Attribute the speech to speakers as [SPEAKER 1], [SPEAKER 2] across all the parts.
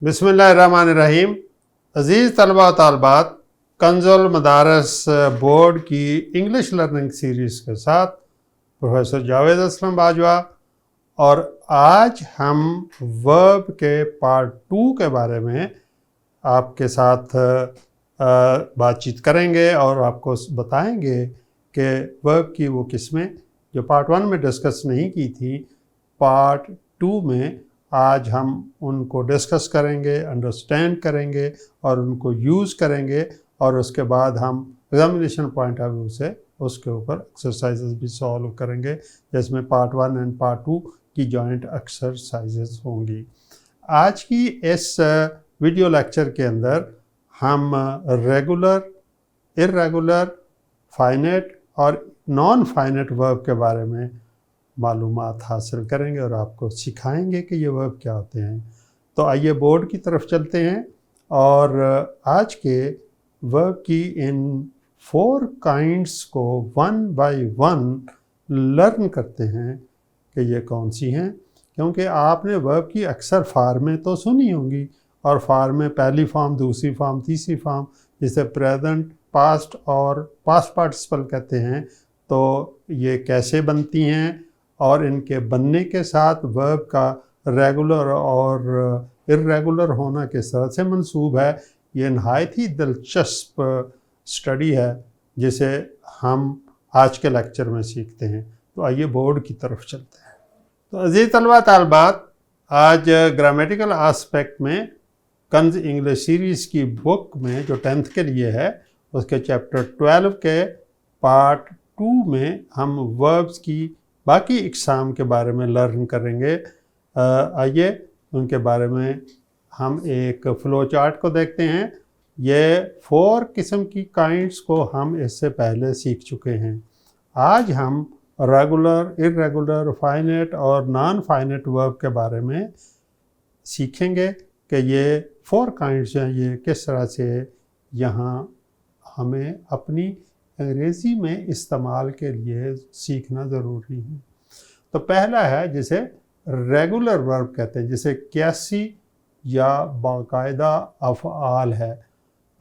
[SPEAKER 1] बिस्मिल्लाहिर्रहमानिर्रहीम। अज़ीज़ तलबा व तालबात, कंज़ुल मदारस बोर्ड की इंग्लिश लर्निंग सीरीज़ के साथ प्रोफेसर जावेद असलम बाजवा, और आज हम वर्ब के पार्ट 2 के बारे में आपके साथ बातचीत करेंगे और आपको बताएंगे कि वर्ब की वो किस्में जो पार्ट 1 में डिस्कस नहीं की थी, पार्ट 2 में आज हम उनको डिस्कस करेंगे, अंडरस्टैंड करेंगे और उनको यूज़ करेंगे, और उसके बाद हम एग्जामिनेशन पॉइंट ऑफ व्यू से उसके ऊपर एक्सरसाइजेस भी सॉल्व करेंगे, जिसमें पार्ट 1 एंड पार्ट 2 की जॉइंट एक्सरसाइजेस होंगी। आज की इस वीडियो लेक्चर के अंदर हम रेगुलर, इर्रेगुलर, फाइनेट और नॉन फाइनेट वर्ब के बारे में मालूमात हासिल करेंगे और आपको सिखाएंगे कि ये वर्ब क्या होते हैं। तो आइए बोर्ड की तरफ चलते हैं और आज के वर्ब की इन 4 काइंड्स को 1 बाय 1 लर्न करते हैं कि ये कौन सी हैं, क्योंकि आपने वर्ब की अक्सर फॉर्में तो सुनी होंगी, और फॉर्में पहली फॉर्म, दूसरी फॉर्म, तीसरी फॉर्म, जिसे प्रेजेंट, पास्ट और पास्ट पार्टिसिपल कहते हैं। तो ये कैसे बनती हैं और इनके बनने के साथ वर्ब का रेगुलर और इर्रेगुलर होना किस तरह से मंसूब है, ये नहायत ही दिलचस्प स्टडी है जिसे हम आज के लेक्चर में सीखते हैं। तो आइए बोर्ड की तरफ चलते हैं। तो अज़ीज़ तलबा तालबात, आज ग्रामेटिकल आस्पेक्ट में कंज इंग्लिश सीरीज़ की बुक में जो 10th के लिए है, उसके चैप्टर 12 के पार्ट 2 में हम वर्ब्स की बाकी इकसाम के बारे में लर्न करेंगे। आइए उनके बारे में हम एक फ़्लो चार्ट को देखते हैं। ये 4 किस्म की काइंड्स को हम इससे पहले सीख चुके हैं। आज हम रेगुलर, इर्रेगुलर, फाइनेट और नॉन फाइनेट वर्ब के बारे में सीखेंगे कि ये 4 काइंड्स हैं, ये किस तरह से यहाँ हमें अपनी अंग्रेज़ी में इस्तेमाल के लिए सीखना ज़रूरी है। तो पहला है जिसे रेगुलर वर्ब कहते हैं, जिसे क्यासी या बाकायदा अफ़आल है।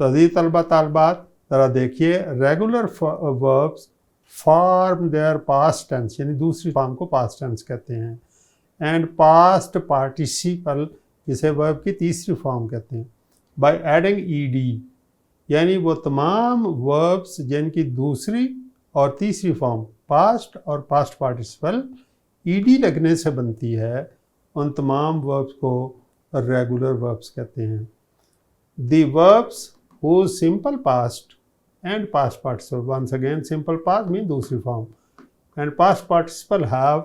[SPEAKER 1] तो अज़ीज़ तलबा तालबात, ज़रा देखिए, regular verbs form their past tense, यानी दूसरी फॉर्म को पास्ट टेंस कहते हैं, एंड पास्ट पार्टिसिपल, जिसे वर्ब की तीसरी फॉर्म कहते हैं, बाय एडिंग ईडी, यानी वो तमाम वर्ब्स जिनकी दूसरी और तीसरी फॉर्म पास्ट और पास्ट पार्टिसिपल ईडी लगने से बनती है, उन तमाम वर्ब्स को रेगुलर वर्ब्स कहते हैं। The verbs whose simple past and past participle, once again simple past means दूसरी form, and past participle have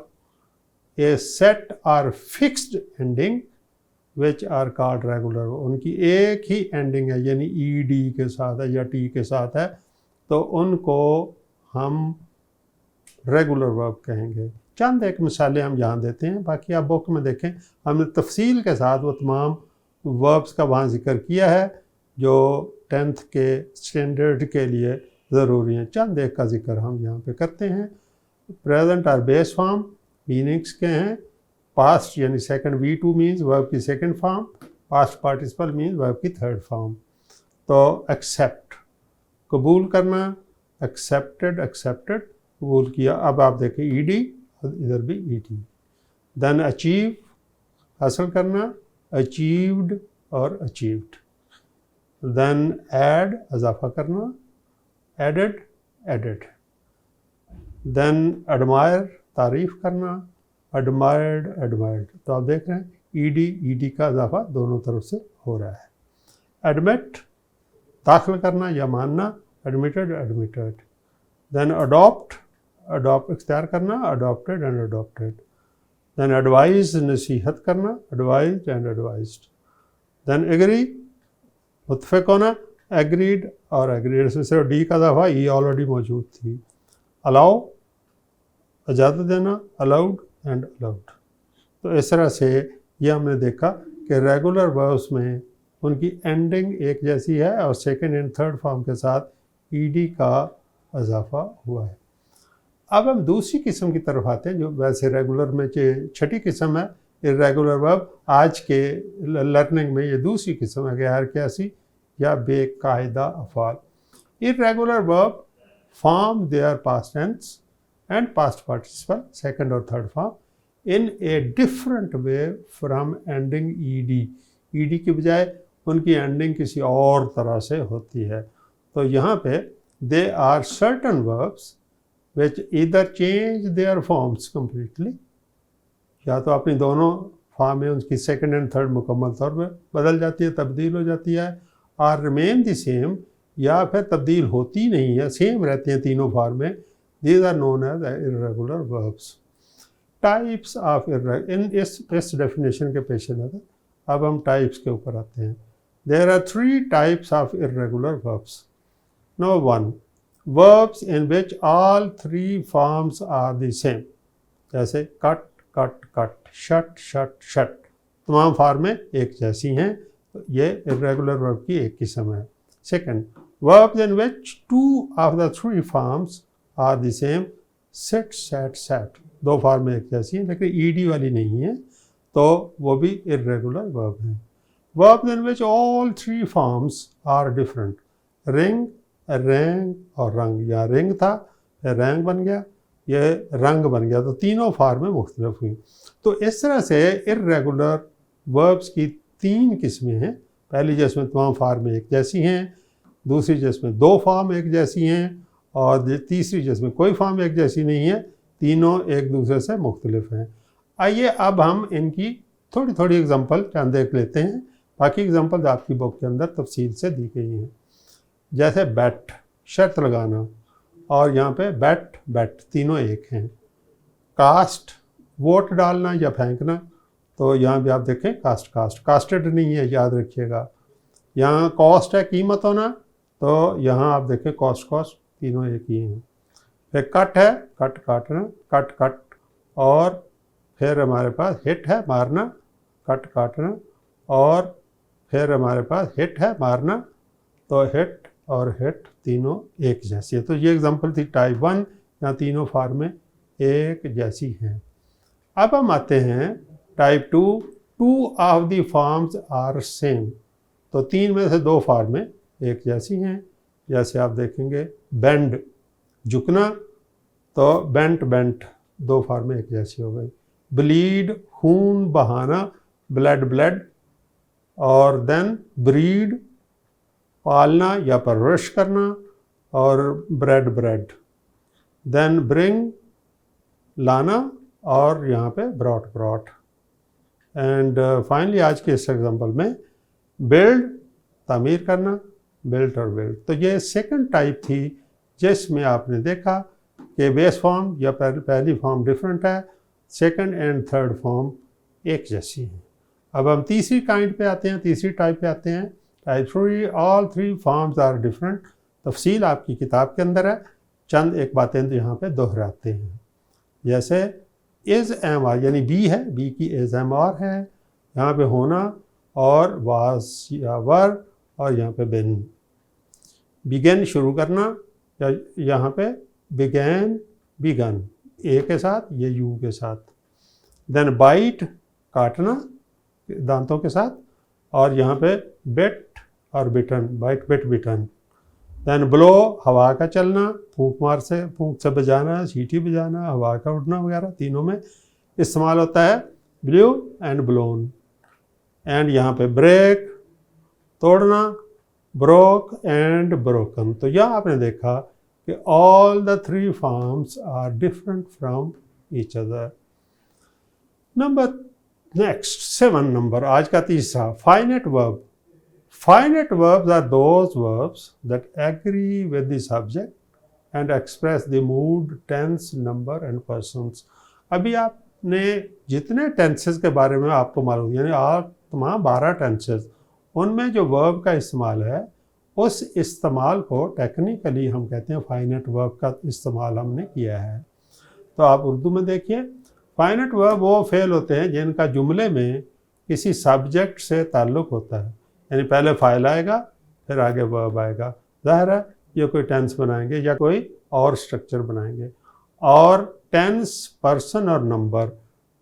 [SPEAKER 1] a set or fixed ending which are called regular। उनकी एक ही एंडिंग है, यानी ED के साथ है या टी के साथ है, तो उनको हम रेगुलर वर्ब कहेंगे। चंद एक मिसालें हम यहाँ देते हैं, बाकी आप बुक में देखें, हमने तफसील के साथ वो तमाम वर्ब्स का वहाँ जिक्र किया है जो 10th के स्टैंडर्ड के लिए ज़रूरी हैं। चंद एक का जिक्र हम यहाँ पे करते हैं। प्रेजेंट और बेस फॉर्म मीनिंग्स के हैं। पास्ट यानी सेकंड, V2 मीन्स वर्ब की second form, past participle means verb की थर्ड फॉर्म। तो एक्सेप्ट, कबूल करना, एक्सेप्टेड, एक्सेप्टेड, कबूल किया। अब आप देखें ईडी, इधर भी ईडी। देन अचीव, हासिल करना, अचीव्ड और अचीव्ड। देन ऐड, इजाफा करना, एडेड, एडेड। देन एडमायर, तारीफ़ करना, एडमायर्ड, एडमायर्ड। तो आप देख रहे हैं ईडी, ईडी का इजाफा दोनों तरफ से हो रहा है। एडमिट, दाखिल करना या मानना, admitted, admitted. Then adopt, adopt इख्तियार करना, adopted and adopted. Then advise, नसीहत करना, advised and advised. Then agree, मुत्तफ़िक़ होना, एग्रीड और एग्रीड। इसमें सिर्फ डी का इजाफा, ई ऑलरेडी मौजूद थी। अलाउ, इजाज़त देना, अलाउड एंड अलाउड। तो इस तरह से ये हमने देखा कि रेगुलर वर्ब्स में उनकी एंडिंग एक जैसी है और सेकंड एंड थर्ड फॉर्म के साथ ईडी का इजाफा हुआ है। अब हम दूसरी किस्म की तरफ आते हैं, जो वैसे रेगुलर में छठी किस्म है, इर्रेगुलर वर्ब आज के लर्निंग में ये दूसरी किस्म है, गैर कियासी या बेकायदा अफ़ाल। Irregular verb form their past tense and past participle second और third form in a different way from ending ED की बजाय उनकी एंडिंग किसी और तरह से होती है। तो यहाँ पे they are certain verbs which either change their forms completely, या तो अपनी दोनों फॉर्म में उनकी सेकंड एंड थर्ड मुकम्मल तौर पर बदल जाती है, तब्दील हो जाती है, और रिमेन द सेम, या फिर तब्दील होती नहीं है, सेम रहती हैं तीनों फॉर्म में। These are known as irregular verbs. Types of इस डेफिनेशन के पेश नज़र अब हम टाइप्स के ऊपर आते हैं। There are 3 types of irregular verbs. Number 1, verbs in which all 3 forms are the same, जैसे cut cut cut, shut shut shut, तमाम फॉर्में एक जैसी हैं, तो ये इर्रेगुलर वर्ब की एक किस्म है। Second, verbs in which 2 of the 3 forms are the same, sit sat sat, 2 फॉर्में एक जैसी हैं लेकिन ईडी वाली नहीं है, तो वो भी इर्रेगुलर वर्ब हैं। Verbs in which all 3 forms are different, ring, rang और रंग, या रिंग था फिर रैंग बन गया, ये रंग बन गया, तो तीनों फॉर्में मुख्तलिफ हुई। तो इस तरह से इर्रेगुलर वर्ब्स की 3 किस्में हैं। पहली जिसमें तमाम फॉर्में एक जैसी हैं, दूसरी जिसमें 2 फॉर्म एक जैसी हैं, और तीसरी जिसमें कोई फॉर्म एक जैसी नहीं है, तीनों एक दूसरे से मुख्तलिफ हैं। आइए अब हम इनकी थोड़ी थोड़ी एग्जांपल चंद देख लेते हैं, बाकी एग्जांपल आपकी बुक के अंदर तफसील से दी गई हैं। जैसे बैट, शर्त लगाना, और यहाँ पे बैट बैट, तीनों एक हैं। कास्ट, वोट डालना या फेंकना, तो यहाँ भी आप देखें कास्ट कास्ट, कास्टेड नहीं है, याद रखिएगा। यहाँ कॉस्ट है, कीमत होना, तो यहाँ आप देखें कॉस्ट कॉस्ट, तीनों एक ही हैं। फिर कट है, कट काटना, कट कट, और फिर हमारे पास हिट है, मारना, कट काटना, और फिर हमारे पास हिट है, मारना, तो हिट और हिट तीनों एक जैसी है। तो ये एग्जांपल थी टाइप 1, यहाँ तीनों फॉर्में एक जैसी हैं। अब हम आते हैं type 2, 2 of the forms are same, तो 3 में से 2 फॉर्में एक जैसी हैं। जैसे आप देखेंगे बेंड, झुकना, तो बेंट बेंट, 2 फॉर्में एक जैसी हो गई। ब्लीड, खून बहाना, ब्लड ब्लड, और देन ब्रीड, पालना या परवरिश करना, और ब्रेड ब्रेड। देन ब्रिंग, लाना, और यहाँ पे ब्रॉट ब्रॉट। एंड फाइनली आज के इस एग्जांपल में बिल्ड, तामीर करना, बिल्ट और बिल्ड। तो ये सेकंड टाइप थी जिसमें आपने देखा कि बेस फॉर्म या पहली फॉर्म डिफरेंट है, सेकंड एंड थर्ड फॉर्म एक जैसी है। अब हम तीसरी काइंड पे आते हैं, तीसरी टाइप पे आते हैं। Type 3, all 3 forms are different. तफसील आपकी किताब के अंदर है, चंद एक बातें तो यहाँ पे दोहराते हैं। जैसे इज़ एम आर, यानी बी है, बी की इज़ एम आर है, यहाँ पे होना, और वाज या वर, और यहाँ पे बिन। बिगन, शुरू करना, या यहाँ पे बिगैन, बिगन, ए के साथ, ये यू के साथ। देन बाइट, काटना दांतों के साथ, और यहाँ पे बिट और बिटन, बाइट बिट बिटन। देन ब्लो, हवा का चलना, फूंक से बजाना, सीटी बजाना, हवा का उड़ना वगैरह, तीनों में इस्तेमाल होता है, ब्लू एंड ब्लोन। एंड यहाँ पे ब्रेक, तोड़ना, ब्रोक एंड ब्रोकन। तो यह आपने देखा कि all the 3 forms are different from each other. Number next 7 number, आज का तीसरा, finite verb. Finite verbs are those verbs that agree with the subject and express the mood, tense, number and persons. अभी आपने जितने tenses के बारे में आपको मालूम, यानी आप तमाम 12 टेंसेस, उनमें जो वर्ब का इस्तेमाल है, उस इस्तेमाल को टेक्निकली हम कहते हैं फाइनाइट वर्ब का इस्तेमाल हमने किया है। तो आप उर्दू में देखिए, फाइनाइट वर्ब वो फेल होते हैं जिनका जुमले में किसी सब्जेक्ट से ताल्लुक़ होता है, यानी पहले फाइल आएगा फिर आगे वर्ब आएगा। ज़ाहिर है ये कोई टेंस बनाएंगे या कोई और स्ट्रक्चर बनाएंगे। और टेंस, पर्सन और नंबर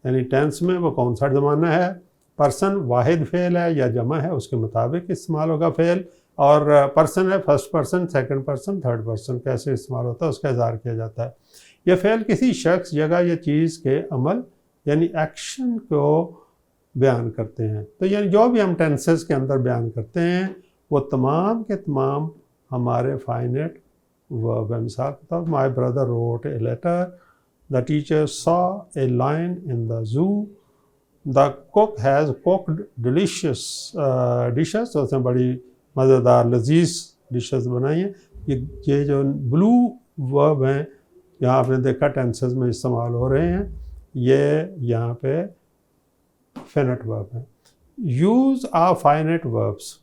[SPEAKER 1] यानी टेंस में वो कौन सा ज़माना है, पर्सन वाहिद फ़ेल है या जमा है, उसके मुताबिक इस्तेमाल होगा फ़ेल। और पर्सन है first person, second person, third person, कैसे इस्तेमाल होता है उसका इज़हार किया जाता है। यह फ़ेल किसी शख्स, जगह या चीज़ के अमल यानी एक्शन को बयान करते हैं। तो यानी जो भी हम टेंसेस के अंदर बयान करते हैं वो तमाम के तमाम हमारे फाइनेट वर्ब है। मिसाल के तौर, my brother wrote a letter, the teacher saw a lion in the zoo, the cook has cooked delicious dishes, तो उसने बड़ी मज़ेदार लजीज डिशेस बनाई हैं। ये जो ब्लू वर्ब हैं यहाँ आपने देखा टेंसेस में इस्तेमाल हो रहे हैं, ये यहाँ पे फाइनाइट वर्ब है। Use of finite verbs,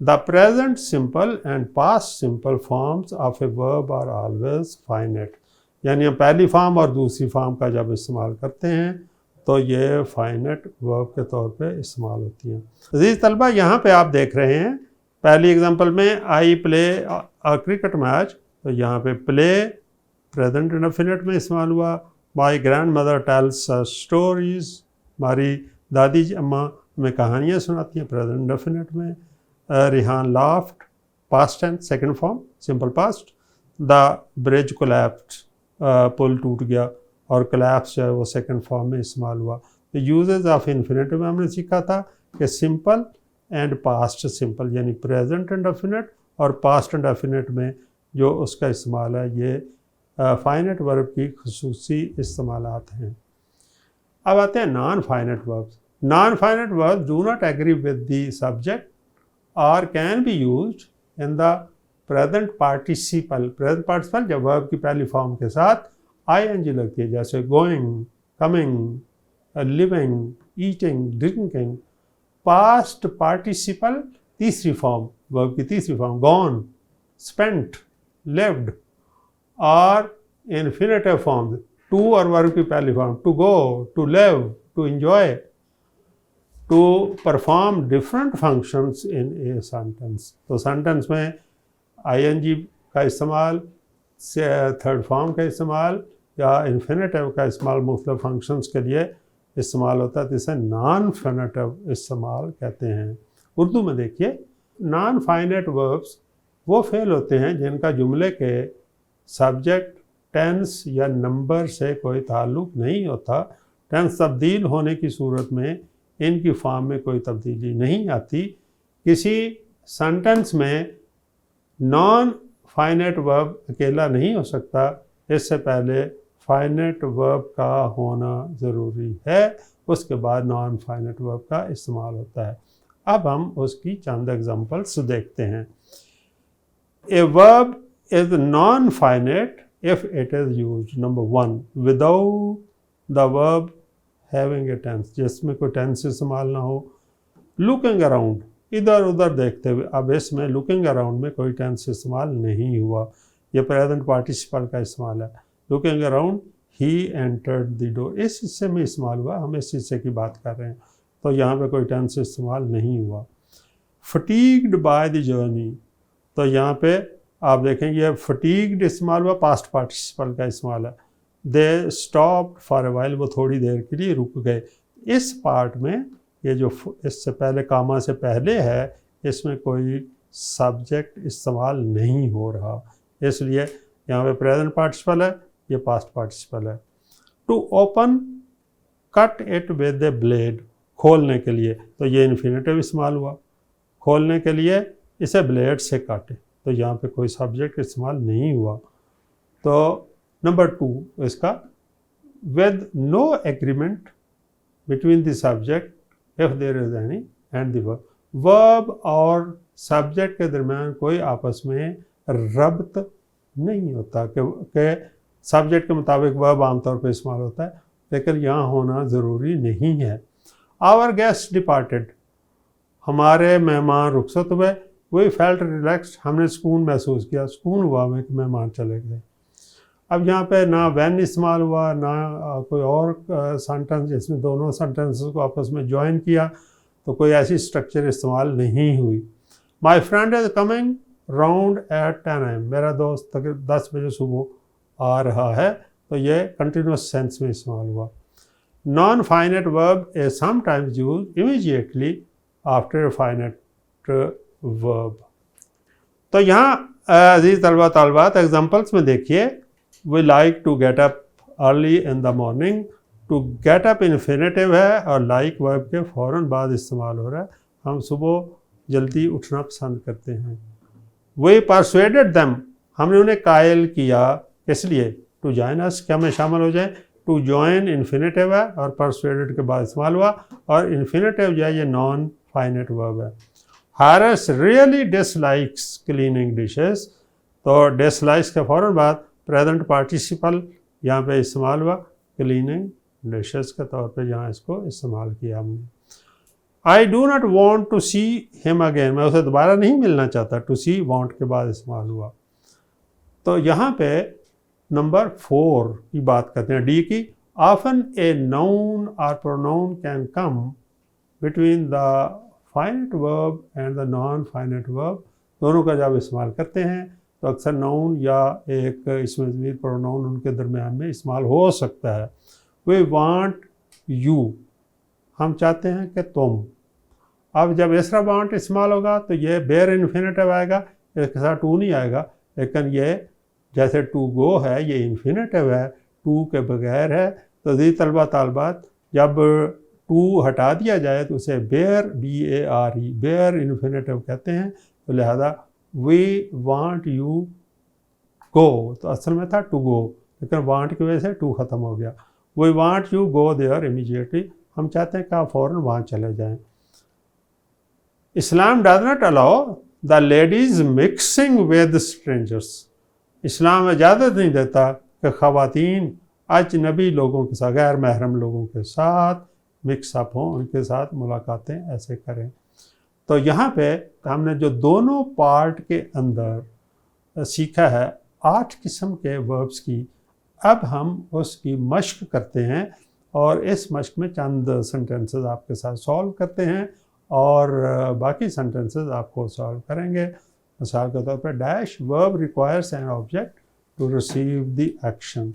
[SPEAKER 1] the present simple and past simple forms of a verb are always finite. यानी हम पहली फॉर्म और दूसरी फॉर्म का जब इस्तेमाल करते हैं तो ये फाइनाइट वर्ब के तौर पे इस्तेमाल होती हैं। अजीज़ तलबा, यहाँ पे आप देख रहे हैं पहली एग्जांपल में I play a cricket match, तो यहाँ पे प्ले प्रेजेंट इंडेफिनिट में इस्तेमाल हुआ। My grand mother tells stories, हमारी दादी जी अम्मा हमें कहानियाँ सुनाती हैं, प्रेजेंट इंडेफिनिट में। Rihan laughed, past tense second form simple past. The bridge collapsed, पुल टूट गया, और कोलैप्स जो है वो सेकंड फॉर्म में इस्तेमाल हुआ। तो यूजेस ऑफ इन्फिनेटिव में हमने सीखा था कि सिंपल एंड पास्ट सिंपल, यानी प्रेजेंट इंडेफिनिट और पास्ट इंडेफिनिट में जो उसका इस्तेमाल है ये फाइनाइट वर्ब की खुसूसी इस्तेमालात हैं। अब आते हैं non finite verbs. Non finite verbs do not agree with the subject और can be used in the present participle. Present participle जब वर्ब की पहली फॉर्म के साथ आईएनजी लगती है, जैसे going, coming, living, eating, drinking. Past participle तीसरी फॉर्म, वर्ब की तीसरी फॉर्म, गॉन, स्पेंट, लिव्ड। और इन्फिनेटिव फॉर्म टू और वर्ब की पहली form, to go, to live, to enjoy, to perform different functions in a sentence. तो sentence में ING का इस्तेमाल, थर्ड फॉर्म का इस्तेमाल या इन्फिनेटिव का इस्तेमाल मुख्तलिफ फंक्शंस के लिए इस्तेमाल होता है, तो इसे नॉन फाइनाइट इस्तेमाल कहते हैं। उर्दू में देखिए, नॉन फाइनाइट वर्ब्स वो फेल होते हैं जिनका जुमले के सब्जेक्ट, टेंस या नंबर से कोई ताल्लुक़ नहीं होता। टेंस तब्दील होने की सूरत में इनकी फॉर्म में कोई तब्दीली नहीं आती। किसी सेंटेंस में नॉन फाइनाइट वर्ब अकेला नहीं हो सकता, इससे पहले फाइनाइट वर्ब का होना ज़रूरी है, उसके बाद नॉन फाइनाइट वर्ब का इस्तेमाल होता है। अब हम उसकी चंद एग्जांपल्स देखते हैं। A verb is non finite if it is used, number one, without the verb having a tense, जिसमें कोई टेंस इस्तेमाल ना हो। लुकिंग अराउंड, इधर उधर देखते हुए, अब इसमें लुकिंग अराउंड में कोई टेंस इस्तेमाल नहीं हुआ, ये प्रेजेंट पार्टिसिपल का इस्तेमाल है। Looking around, he entered the door, इस हिस्से में इस्तेमाल हुआ, हम इस हिस्से की बात कर रहे हैं, तो यहाँ पे कोई टेंस इस्तेमाल नहीं हुआ। फटीग्ड बाय द जर्नी, तो यहाँ पे आप देखेंगे फटीग्ड इस्तेमाल हुआ, पास्ट पार्टिसिपल का इस्तेमाल है। They stopped for a while, वो थोड़ी देर के लिए रुक गए। इस पार्ट में ये जो इससे पहले कामा से पहले है, इसमें कोई सब्जेक्ट इस्तेमाल नहीं हो रहा, इसलिए यहाँ पे प्रेजेंट पार्टिसिपल है, ये पास्ट पार्टिसिपल है। To open, cut it with a blade, खोलने के लिए, तो ये इन्फिनेटिव इस्तेमाल हुआ, खोलने के लिए इसे ब्लेड से काटे, तो यहाँ पे कोई सब्जेक्ट इस्तेमाल नहीं हुआ। तो नंबर टू इसका, with no agreement between the subject if there is any and the verb, verb और सब्जेक्ट के दरमियान कोई आपस में रब्त नहीं होता कि सब्जेक्ट के मुताबिक वर्ब आमतौर पर इस्तेमाल होता है, लेकिन यहाँ होना ज़रूरी नहीं है। आवर गेस्ट डिपार्टेड, हमारे मेहमान रुखसत हुए। वी फेल्ट रिलैक्स्ड, हमने सुकून महसूस किया, सुकून हुआ हमें कि मेहमान चले गए। अब यहाँ पे ना वैन इस्तेमाल हुआ, ना कोई और सेंटेंस जिसमें दोनों सेंटेंसेस को आपस में ज्वाइन किया, तो कोई ऐसी स्ट्रक्चर इस्तेमाल नहीं हुई। My friend is coming round at 10 AM, मेरा दोस्त तकरीबन 10 बजे सुबह आ रहा है, तो ये कंटिन्यूस सेंस में इस्तेमाल हुआ। Non finite verb is sometimes used immediately after finite verb. तो यहाँ अजीज तलबा तालबात एग्जांपल्स में देखिए, we like to get up early in the morning. To get up infinitive है और लाइक वर्ब के फ़ौरन बाद इस्तेमाल हो रहा है। हम सुबह जल्दी उठना पसंद करते हैं। वी परसुएडेड देम, हमने उन्हें कायल किया, किस लिए? टू जॉइन अस, क्या में शामिल हो जाए। टू जॉइन इन्फिनेटिव है और परसुएडेड के बाद इस्तेमाल हुआ, और इन्फिनेटिव जो है ये नॉन फाइनाइट वर्ब है। Haris really dislikes cleaning dishes, तो डिसलाइक्स के फ़ौरन बाद प्रेजेंट पार्टिसिपल यहाँ पे इस्तेमाल हुआ, क्लीनिंग डिशेस के तौर पे यहाँ इसको इस्तेमाल किया हमने। I do not want to see him again, मैं उसे दोबारा नहीं मिलना चाहता। टू सी वॉन्ट के बाद इस्तेमाल हुआ। तो यहाँ पे नंबर 4 की बात करते हैं, डी की। ऑफन ए नाउन और pronoun can come between the finite verb and the non finite verb, दोनों का जब इस्तेमाल करते हैं तो अक्सर नाउन या एक इसमें ज़मीर प्रोनाउन उनके दरमियान में इस्तेमाल हो सकता है। वी वांट यू, हम चाहते हैं कि तुम। अब जब इसरा वांट इस्तेमाल होगा तो ये बेयर इन्फिनेटिव आएगा, इसके साथ टू नहीं आएगा। लेकिन ये जैसे टू गो है, ये इन्फिनेटिव है, टू के बगैर है। तो जी तलबा तालबात, जब टू हटा दिया जाए तो उसे बेयर, BARE, बेयर इन्फिनेटिव कहते हैं। तो लिहाजा वी वांट यू गो, तो असल में था टू गो, लेकिन वांट की वजह से टू ख़त्म हो गया। We want you go there immediately, हम चाहते हैं कि आप फ़ौरन वहाँ चले जाएं। Islam does not allow the ladies mixing with strangers, इस्लाम इजाज़त नहीं देता कि ख़वातीन अजनबी लोगों के साथ, गैर महरम लोगों के साथ मिक्सअप हों, उनके साथ मुलाकातें ऐसे करें। तो यहाँ पे हमने जो दोनों पार्ट के अंदर सीखा है 8 किस्म के वर्ब्स की, अब हम उसकी मश्क करते हैं और इस मश्क में चंद सेंटेंसेस आपके साथ सॉल्व करते हैं और बाकी सेंटेंसेस आपको सॉल्व करेंगे। मिसाल के तौर पर, dash verb requires an object to receive the action.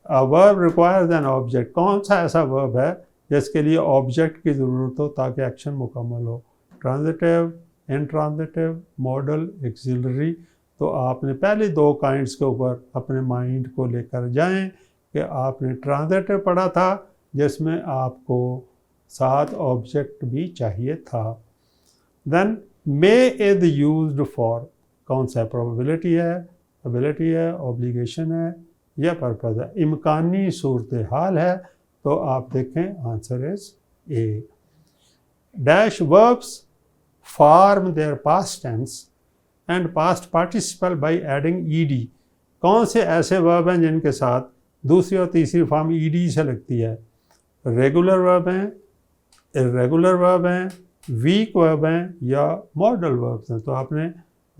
[SPEAKER 1] Verb requires an object, कौन सा ऐसा वर्ब है जिसके लिए ऑब्जेक्ट की ज़रूरत हो ताकि एक्शन मुकम्मल हो? Transitive, intransitive, model, axillary. तो आपने पहले 2 काइंड्स के ऊपर अपने माइंड को लेकर जाएं कि आपने ट्रांजिटिव पढ़ा था जिसमें आपको साथ ऑब्जेक्ट भी चाहिए था। Then may is used for, कौन सा प्रोबेबिलिटी है, एबिलिटी है, ऑब्लिगेशन है या पर्पज़ है? इम्कानी सूरत हाल है, तो आप देखें answer is A. Dash verbs form their past tense and past participle by adding ED, कौन से ऐसे वर्ब हैं जिनके साथ दूसरी और तीसरी फॉर्म ईडी से लगती है? रेगुलर वर्ब हैं, इर्रेगुलर वर्ब हैं, वीक वर्ब हैं या मॉडल वर्ब्स हैं? तो आपने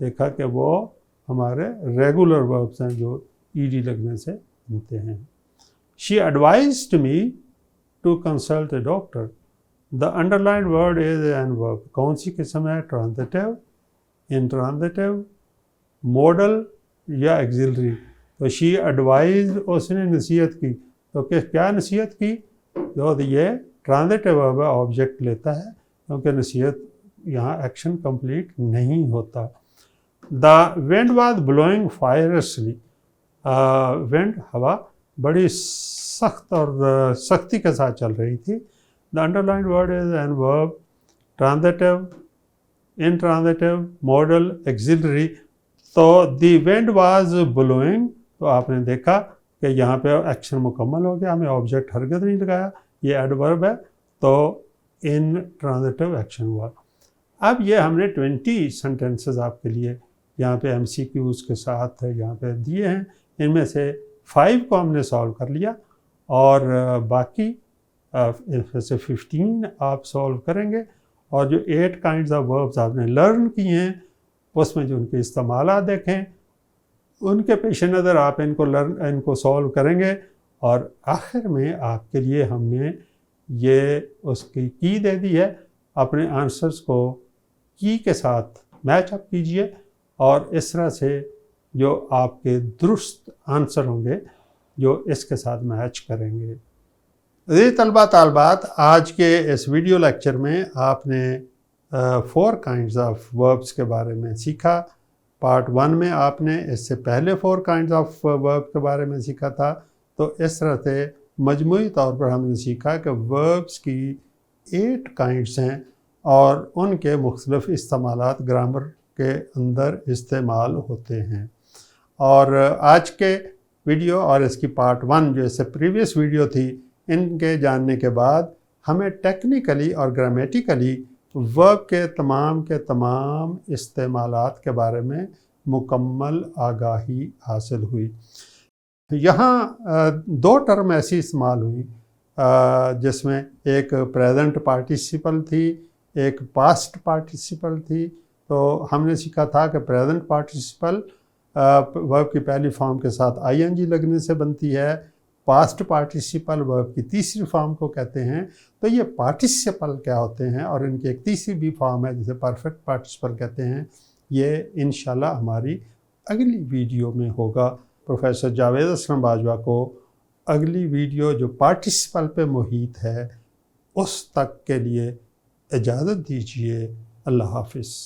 [SPEAKER 1] देखा कि वो हमारे रेगुलर वर्ब्स हैं जो ईडी लगने से बनते हैं। She advised me to consult a doctor, the underlined word is an verb, कौन सी किस्म है? ट्रांजिटिव, इंट्रांजिटिव, मॉडल या एक्सिलरी? तो शी एडवाइज, उसने नसीहत की, तो क्या नसीहत की? तो ये ट्रांजिटिव वर्ब है, ऑब्जेक्ट लेता है, क्योंकि नसीहत यहाँ एक्शन कंप्लीट नहीं होता। The wind was blowing fiercely, wind हवा बड़ी सख्त और सख्ती के साथ चल रही थी। The underlined word is an verb, transitive, intransitive, model, axillary. तो द विंड वाज ब्लोइंग, तो आपने देखा कि यहाँ पे एक्शन मुकम्मल हो गया, हमें ऑब्जेक्ट हरकत नहीं लगाया, ये एडवर्ब है, तो इन ट्रांजिटिव एक्शन हुआ। अब ये हमने 20 सेंटेंसेस आपके लिए यहाँ पे MCQs के साथ यहाँ पे दिए हैं। इनमें से 5 को हमने सॉल्व कर लिया और बाकी इसमें से 15 आप सॉल्व करेंगे। और जो 8 काइंड्स ऑफ वर्ब्स आपने लर्न किए हैं उसमें जो उनके इस्तेमाल देखें, उनके पेश नज़र आप इनको सॉल्व करेंगे। और आखिर में आपके लिए हमने ये उसकी की दे दी है, अपने आंसर्स को की के साथ मैच अप कीजिए और इस तरह से जो आपके दुरुस्त आंसर होंगे जो इसके साथ मैच करेंगे। अज़ीज़ तलबा तालबात, आज के इस वीडियो लेक्चर में आपने 4 काइंड्स ऑफ वर्ब्स के बारे में सीखा। पार्ट 1 में आपने इससे पहले 4 काइंड्स ऑफ वर्ब के बारे में सीखा था। तो इस तरह से मजमूई तौर पर हमने सीखा कि वर्ब्स की 8 काइंड्स हैं और उनके मुख्तलिफ इस्तेमालात ग्रामर के अंदर इस्तेमाल होते हैं। और आज के वीडियो और इसकी पार्ट 1 जो इससे प्रीवियस वीडियो थी, इनके जानने के बाद हमें टेक्निकली और ग्रामेटिकली वर्ब के तमाम इस्तेमालात के बारे में मुकम्मल आगाही हासिल हुई। यहाँ 2 टर्म ऐसी इस्तेमाल हुई जिसमें एक प्रेजेंट पार्टिसिपल थी, एक पास्ट पार्टिसिपल थी। तो हमने सीखा था कि प्रेजेंट पार्टिसिपल वर्ब की पहली फॉर्म के साथ आईएनजी लगने से बनती है। पास्ट पार्टिसिपल वर्ब की तीसरी फॉर्म को कहते हैं। तो ये पार्टिसिपल क्या होते हैं और इनकी एक तीसरी भी फॉर्म है जिसे परफेक्ट पार्टिसिपल कहते हैं। ये इंशाल्लाह हमारी अगली वीडियो में होगा। प्रोफेसर जावेद असलम बाजवा को अगली वीडियो जो पार्टिसिपल पे मुहित है उस तक के लिए इजाज़त दीजिए। अल्लाह हाफिज़।